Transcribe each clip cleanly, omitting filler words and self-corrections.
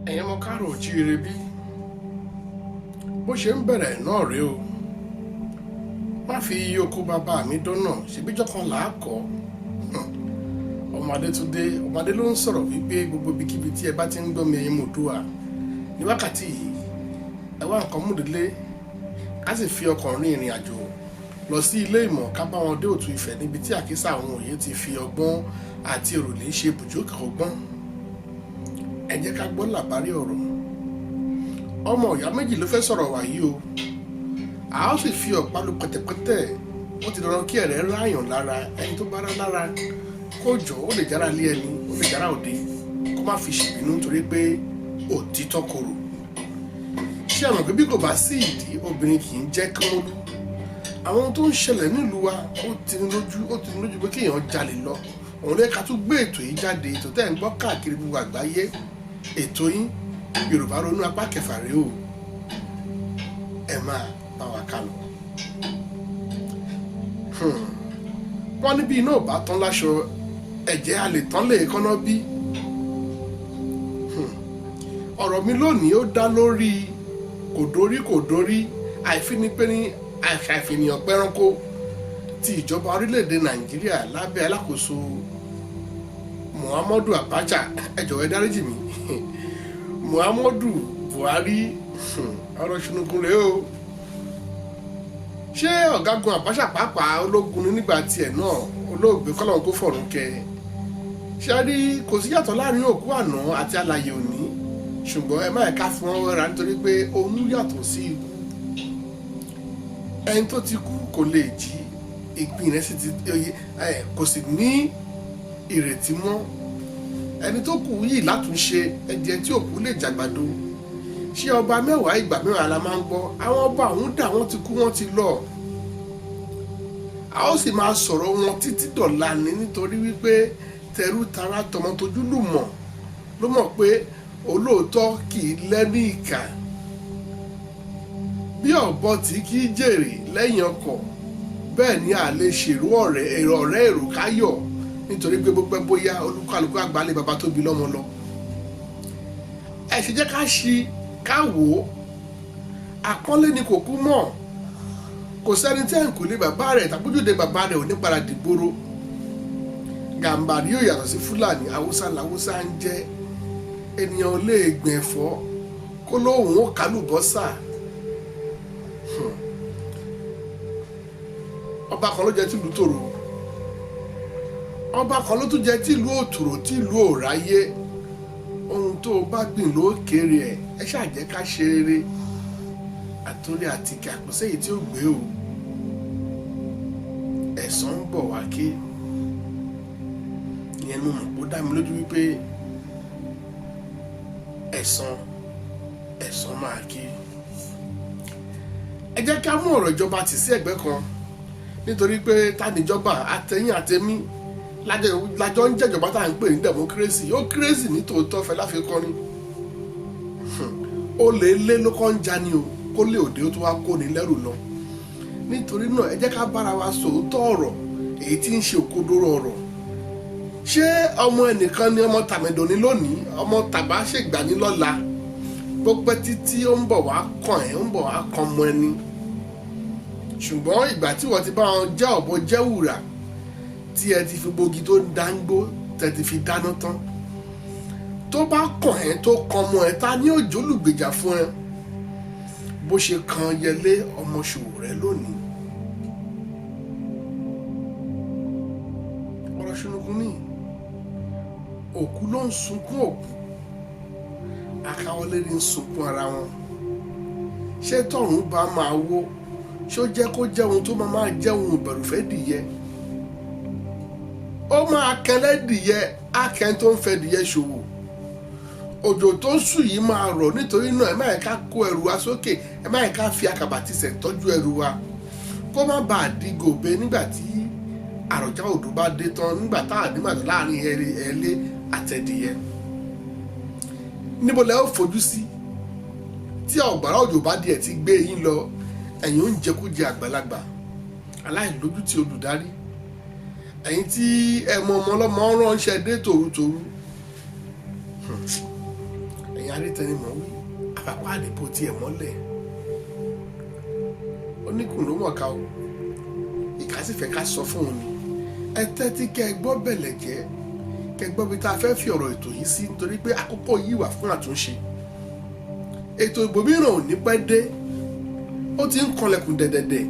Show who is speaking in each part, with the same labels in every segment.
Speaker 1: ẹ̀yin ọmọ káàrọ̀ oòjíire bí bó ṣe ń bẹ̀rẹ̀ náà rèé o má fi iye oko bàbá mi dọ́nà ṣèbíjọ́ kan là á kọ́ ọmọdé ló ń sọ̀rọ̀ wípé gbogbo ibikíbi tí ẹ bá ti ń gbọ́ mi ẹ̀yin mòdúà ní wákàtí yìí ẹ wá nǹkan múdìlé ká sì fi ọkàn rin ìrìn àjò lọ sí ilé ìmọ̀ ká bá wọn dé òtún Ifẹ̀ níbi tí àkísà àwọn òye ti fi ọgbọ́n àti òrùlé ṣe bùjókè ọgbọ́n ẹ jẹ́ ká gbọ́ làbárí ọ̀rọ̀ ọmọ ìyá méjì ló fẹ́ sọ̀rọ̀ wàyí o a ó sì fi ọ̀pá lu pẹ̀tẹ̀pẹ̀tẹ̀ ó ti dandan kí ẹ̀rẹ́ ráyàn lára ẹni tó bá rá lára kó jọ ó lè jára lé ẹni ó lè jára òde kó má fi ṣèbínú nítorí pé òtítọ́ korò ṣé àwọn òbí kò bá sí ìdí obìnrin kì í jẹ́ kán lú àwọn tó ń ṣẹlẹ̀ nílùú wa ó ti ní lójú pé kéèyàn jalè lọ òun lè ká tún gbé ètò yìí jáde ètò tẹ́ ń gbọ́ káàkiri gbogbo àgbáyé ètò yín Yorùbá Ronú apá kẹfà rèé o ẹ máa bá wa ká lọ. wọ́n níbi iná ò bá tán láṣọ ẹ̀jẹ̀ a lè tán lè kọ́ná bí. ọ̀rọ̀ mi lónìí ó dá lórí kòdórí àìfìnìyàn pẹ́ránkó ti ìjọba orílẹ̀-èdè Nàìjíríà lábẹ́ alákòóso Muhammadu Abacha ẹ jọ̀wọ́ ẹ dáríjì mi Muhammadu Buhari ọ̀rọ̀ ṣùnùkùn rèé o ṣé ọ̀gágun Abacha pàápàá ológun ní nígbà tiẹ̀ náà olóògbé kọ́lọ́n kó fọ̀rùn kẹ ṣe rí kò sí yàtọ̀ láàrin òkú àná àti alààyè òní ṣùgbọ́n ẹ má ẹ̀ka fún wọn wẹ́ra nítorí pé òun yàtọ̀ sí ikú ẹni tó ti kú kò lè jí ìpín rẹ̀ sì ti kò sì ní ìrètí mọ́ ẹni tó kù yìí látúnṣe ẹ̀jẹ̀ tí òkú lè jàgbàdo ṣé ọba mẹ́wàá ìgbà mẹ́wàá la máa ń gbọ́ àwọn ọba ọ̀hún dà wọ́n ti kú wọ́n ti lọ a ó sì máa sọ̀rọ̀ wọn títí dọ̀la ni nítorí wípé tẹrú tara tọmọ tójú lù mọ̀ ló mọ̀ pé olóòótọ́ kì í lẹ́ní ìkà bí ọ̀bọ tí kì í jèrè lẹ́yìn ọkọ̀ bẹ́ẹ̀ ni a lè ṣèrú ọ̀rẹ́ èrò káyọ̀ nítorí pé gbogbo bóyá olúkálùkù àgbálẹ̀ bàbá tó bí lọ́mọ lọ ẹ ṣe jẹ́ ká wò ó àpọ́nlé ni kò kú mọ́ kò sẹ́ni tí ẹ̀ ń kò lé bàbá rẹ̀ tàbójúde bàbá rẹ̀ ò ní padà dìgboro Gàmbàrí yóò yàtọ̀ sí Fúlàní Haúsá làwúsá ń jẹ́ ènìyàn ò lè gbìn ẹ̀fọ́ kó lóhùn ó kálùbọ́sà ọba kan ló jẹ́ tìlú tòrò ọba kan ló tún jẹ́ tìlú òtòrò tìlú òráyé ohun tó o bá gbìn ló kéré ẹ ṣáà jẹ́ ká ṣe rere àtòrí àtìkà kò séyìí tí ó gbé o ẹ̀san ń bọ̀ wá ké ìyẹn ló mọ̀ kó dá mi lójú wípé ẹ̀san máa ké ẹ jẹ́ ká mú ọ̀rọ̀ ìjọba tì sí ẹ̀gbẹ́ kan nítorí pé táníjọba àtẹ̀yìn àtẹ̀mí lájọ ń jẹ́jọba tá à ń pè ní democracy ó kérésì ní tòótọ́ fẹ́ láfikún ni ó lè lé ló kọ́ ń jani o kó lè òde ó tó wá kó ní lẹ́rù lọ nítorí náà ẹ jẹ́ ká bára wa sòótọ́ ọ̀rọ̀ èyí tí ń ṣe òkodoro ọ̀rọ̀ ṣé ọmọ ẹnìkan ni ọmọ tàmẹ̀dọ̀ ní lónìí ọmọ tàbá ṣègbà ní lọ́la gbogbo títí ó ń bọ̀ wá kàn ẹ́ ń bọ̀ wá kan mọ́ ẹni ṣùgbọ́n ìgbà tí wọ́n ti bá wọn jẹ́ ọ̀bọ jẹ́ wùrà tí ẹ ti fi gbòógì tó ń dáńgbó tẹ ti fi dáná tán tó bá kàn ẹ́ tó kan mọ́ ẹ ta ní òjò olùgbèjà fún ẹ bó ṣe kan Yẹlé ọmọ Ṣòwòrẹ́ lónìí ọ̀rọ̀ ṣùnùkùn ní òkú ló ń sunkún òkú akáwọlé ní sunkún ara wọn ṣé tọ̀run bá máa wó ṣó jẹ́ kó jẹ́ ohun tó máa jẹ́ ohun ìbẹ̀rù fẹ́ dìyẹ ó máa kẹlẹ́ dìyẹ akẹ́ tó ń fẹ́ dìyẹ ṣòwò òjò tó ń sùn yìí máa rọ̀ nítorí náà ẹ má yẹ ká kó ẹrù wa sókè ẹ má yẹ ká fi àkàbà tìṣẹ̀ tọ́jú ẹrù wa kó má bàa di gòbe nígbà tí àròjá odò bá dé tán nígbà tá à nígbà tó láàrin ẹlé àtẹ̀dìyẹ níbo lẹ ó fojú sí tí ọ̀gbàrá òjò bá díẹ̀ ti gbé yín lọ ẹ̀yin ó ń jẹkújẹ àgbàlagbà aláìlójútì olùdarí ẹ̀yin tí ẹ mọ ọmọ ọlọ́mọ ránṣẹ́ dé tòrutòru àjàrí tẹnimọ̀ wí àpapọ̀ àdìbò tiẹ̀ mọ́lẹ̀ oníkùn ló mọ̀ ká o ìkà sì fẹ́ ká sọ fún un ni ẹ tẹ́tí kẹ́ ẹ gbọ́ bẹ̀lẹ̀ jẹ́ kẹ́ ẹ gbọ́ bí tá a fẹ́ fi ọ̀rọ̀ ètò yìí sí nítorí pé àkókò yìí wà fún àtúnṣe ètò ìbò mìíràn ò ní pẹ́ dé ó ti ń kanlẹ̀kùn dẹ̀dẹ̀dẹ̀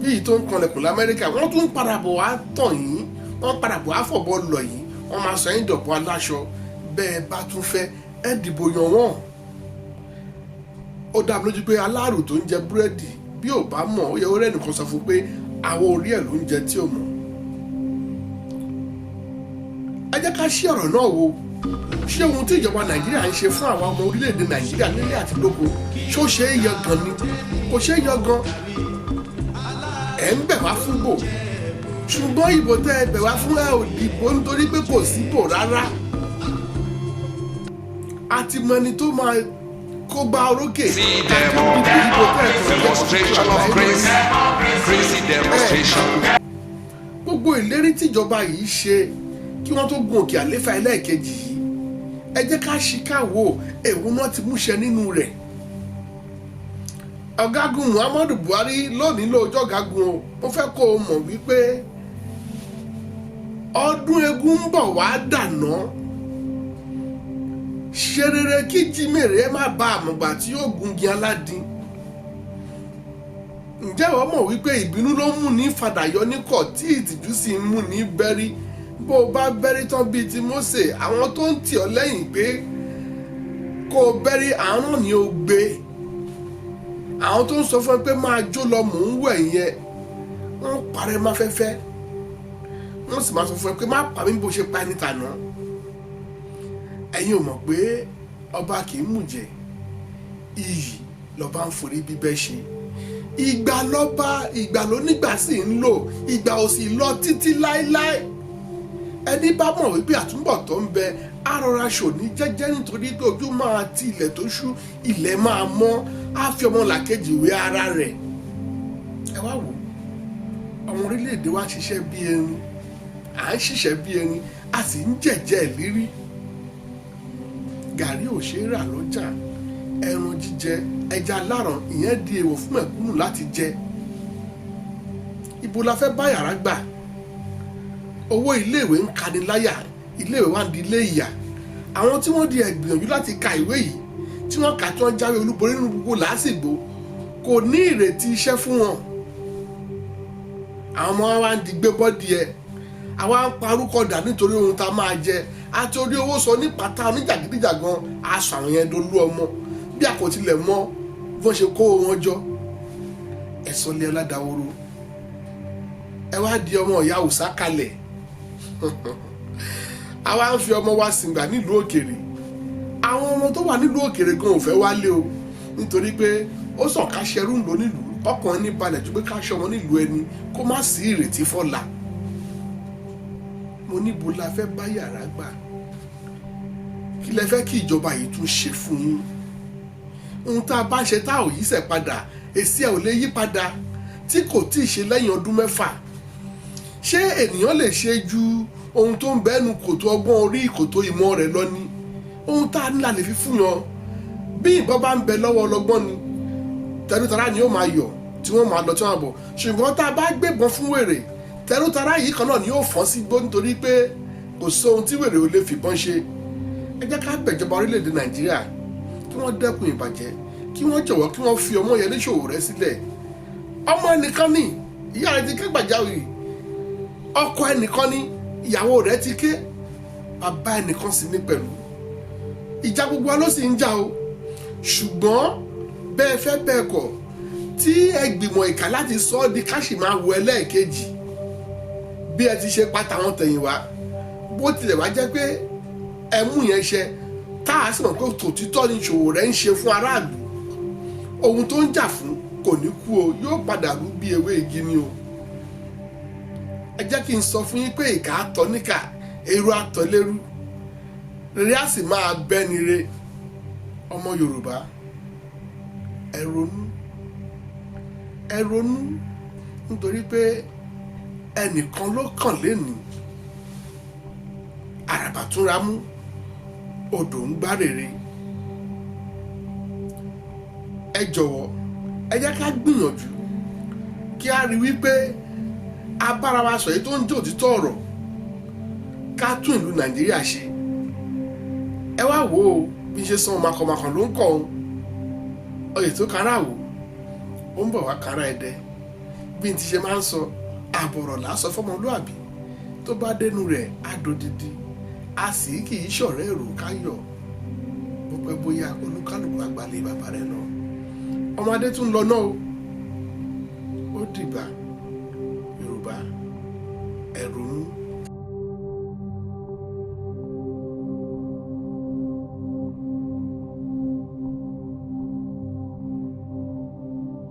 Speaker 1: bí èyí tó ń kanlẹ̀kùn l'Amẹ́ríkà wọ́n tún padà bọ̀ wá tàn yín wọ́n padà bọ̀ wá fọ̀bọ̀ lọ̀ yín wọ́n máa sọ yín dọ̀bọ̀ aláṣọ bẹ́ẹ̀ bá tún fẹ́ ẹ dìbò yàn wọ́n ó dá mi lójú pé aláàrù tó ń jẹ búrẹ́dì bí ò bá mọ̀ ó yẹ ó rẹ́ nìkan sọ fún pé àwọn orí ẹ̀ ló ń jẹ tí ò mọ̀ ẹ jẹ́ ká ṣí ọ̀rọ̀ náà wo ṣé ohun tí ìjọba Nàìjíríà ń ṣe fún àwọn ọmọ orílẹ̀-èdè Nàìjíríà nílé àti lóko ṣó ṣe é yan gan ni kò ṣe é yan gan ẹ̀ ń bẹ̀ wá fún bò ṣùgbọ́n ìbò tẹ́ ẹ bẹ̀ wá fún ẹ ò dìbò nítorí pé kò síbò rárá àti mọ ẹni tó máa kó gba orókè gbogbo ìlérí tíjọba yìí ṣe kí wọ́n tó gun òkè àléfà ẹlẹ́ẹ̀kejì yìí ẹ jẹ́ ká ṣìkàwò èwo náà ti múṣẹ nínú rẹ̀ ọ̀gágun Muhammadu Buhari lónìí lóòjọ́ ọ̀gágun o mo fẹ́ kó o mọ̀ wípé ọdún eégún ń bọ̀ wá dànà ṣe rere kí jímèrè má ba àmọ̀gbà tí yóò gungi aládìn ǹjẹ́ wọ́n mọ̀ wípé ìbínú ló mú ní fàdàyọ níkọ̀ tí ìtìjú sì ń mú ní bẹ́rí bó o bá bẹ́rí tán bíi ti Mósè àwọn tó ń tì ọ́ lẹ́yìn pé kó o bẹ́rí àárọ̀ ni o gbé àwọn tó ń sọ fún ẹ pé máa jó lọ mò ń wẹ̀ yẹn wọ́n parẹ́ má fẹ́fẹ́ wọ́n sì máa sọ fún ẹ pé má pa mí bó ṣe pa ẹni tàná ẹ̀yin ò mọ̀ pé ọba kì í mùjẹ iyì lọ́ba ń forí bíbẹ́ ṣe ìgbà lọ́ba ìgbà lónígbà sì ń lò ìgbà ò sì lọ títí láéláé ẹni bá mọ̀ wípé àtúbọ̀tán ń bẹ á rọra ṣòní jẹ́jẹ́ nítorí pé ojú máa ti ilẹ̀ tó ṣú ilẹ̀ máa mọ́ á fi ọmọ làkejì wé ara rẹ̀ ẹ wá wò àwọn orílẹ̀-èdè wa ṣiṣẹ́ bí erin à ń ṣiṣẹ́ bí erin a sì ń jẹ̀jẹ̀ ìlérí gàrí ò ṣe é rà lọ́jà ẹran jíjẹ ẹja láràn ìyẹn di èèwọ̀ fún mẹ̀kúnnù láti jẹ ibo la fẹ́ bá yàrá gbà owó iléèwé ń kani láyà iléèwé wa ń di ilé ìyà àwọn tí wọ́n di ẹ̀gbìyànjú láti ka ìwé yìí tí wọ́n kà tí wọ́n jáwé olúborí nínú gbogbo làásìgbò kò ní ìrètí iṣẹ́ fún wọn àwọn ọmọ wa ń di gbé bọ́dì ẹ̀ àwa ń parúkọ dà nítorí ohun tá a máa jẹ àti orí owó sọ ní pátá oníjàgídíjàgan aṣọ àwọn yẹn dolú ọmọ bí a kò tilẹ̀ mọ bọ́n ṣe kó wọn jọ ẹ̀sọ́ lé ọládàwòrò ẹ wá di ọmọ ìyá òòsà kalẹ̀ àwa ń fi ọmọ wa sìngbà nílùú òkèrè àwọn ọmọ tó wà nílùú òkèrè gan ò fẹ́ wálé o nítorí pé ó sàn ká ṣẹrú ńlò nílùú ọkàn ní balẹ̀ tó pé ká ṣọmọ nílùú ẹni kó má sí ìrètí fọ́la mo níbo la fẹ́ bá yàrá gbà kí lẹ fẹ́ kí ìjọba yìí tún ṣe fún yín ohun tá a bá ṣe tá ò yí sẹ̀ padà èsì ẹ̀ ò lè yí padà tí kò tí ì ṣe lẹ́yìn ọdún mẹ́fà ṣé ènìyàn lè ṣe ju ohun tó ń bẹ́nu kòtò ọgbọ́n orí kòtò ìmọ̀ rẹ̀ lọ ni ohun tá a ní la lè fi fún yan bí ìbọn bá ń bẹ lọ́wọ́ ọlọ́gbọ́n ni tẹnutara ni yóò máa yọ̀ tí wọ́n máa lọ tí wọ́n bọ̀ ṣùgbọ́n tá a bá gbébọn fún wèrè tẹnutara yìí kan náà ni yóò fọ́n sí gbó nítorí pé kò sí ohun tí wèrè ò lè fìbọn ṣe ẹ jẹ́ ká bẹ̀jọba orílẹ̀-èdè Nàìjíríà kí wọ́n dẹ́kun ìbàjẹ́ kí wọ́n jọ̀wọ́ kí wọ́n fi ọmọ yẹn léṣòwò rẹ̀ sílẹ̀ ọmọ ẹnìkan ní ìyá rẹ̀ ti ké gbàjáwìrì ọkọ ẹnìkan ní ìyàwó rẹ̀ ti ké bàbá ẹnìkan sì ní pẹ̀lú ìjà gbogbo wa ló sì ń jà o ṣùgbọ́n bẹ́ẹ̀ fẹ́ bẹ́ẹ̀ kọ̀ tí ẹ gbìmọ̀ ìkà láti sọ ọ́ di káṣí máa wọ ẹlẹ́ẹ̀kejì bí ẹ ti ṣe pátá wọn tẹ̀yìn wá bó tilẹ̀ wá jẹ́ pé ẹmú yẹn ṣe tá a sì mọ̀ pé tòtítọ́ ni ìṣòwò rẹ̀ ń ṣe fún aráàlú ohun tó ń jà fún kò ní kú o yóò padà rú bí ewé igi ni o ẹ jẹ́ kí n sọ fún yín pé ìkà àtọ̀ níkà èrò àtọ̀ lérú rere á sì máa bẹ́ni re ọmọ Yorùbá ẹ ronú nítorí pé ẹnìkan ló kàn lénìí àràbà túnra mú odò ń gbá rere ẹ jọ̀wọ́ ẹ jẹ́ ká gbìyànjú kí a rí wípé a bára wa sọ èyí tó ń jẹ́ òtítọ́ ọ̀rọ̀ ká tún ìlú Nàìjíríà ṣe. Ẹ wá wò ó bí ṣe san makọ̀makọ̀ ló ń kọ̀ ọ́n oyè tó kára wò ó ń bọ̀ wá kára ẹ̀dẹ́ bí n ti ṣe máa ń sọ àbọ̀rọ̀ lásọ fọmọlúàbí tó bá dénú rẹ̀ á dodidi a sì kì í ṣọ̀rẹ́ èrò káyọ̀ bó pẹ́ bóyá olúkálùkù àgbàlẹ̀ bàbá rẹ̀ lọ. Ọmọdé tún lọ náà ó dìgbà Yorùbá ẹ ronú.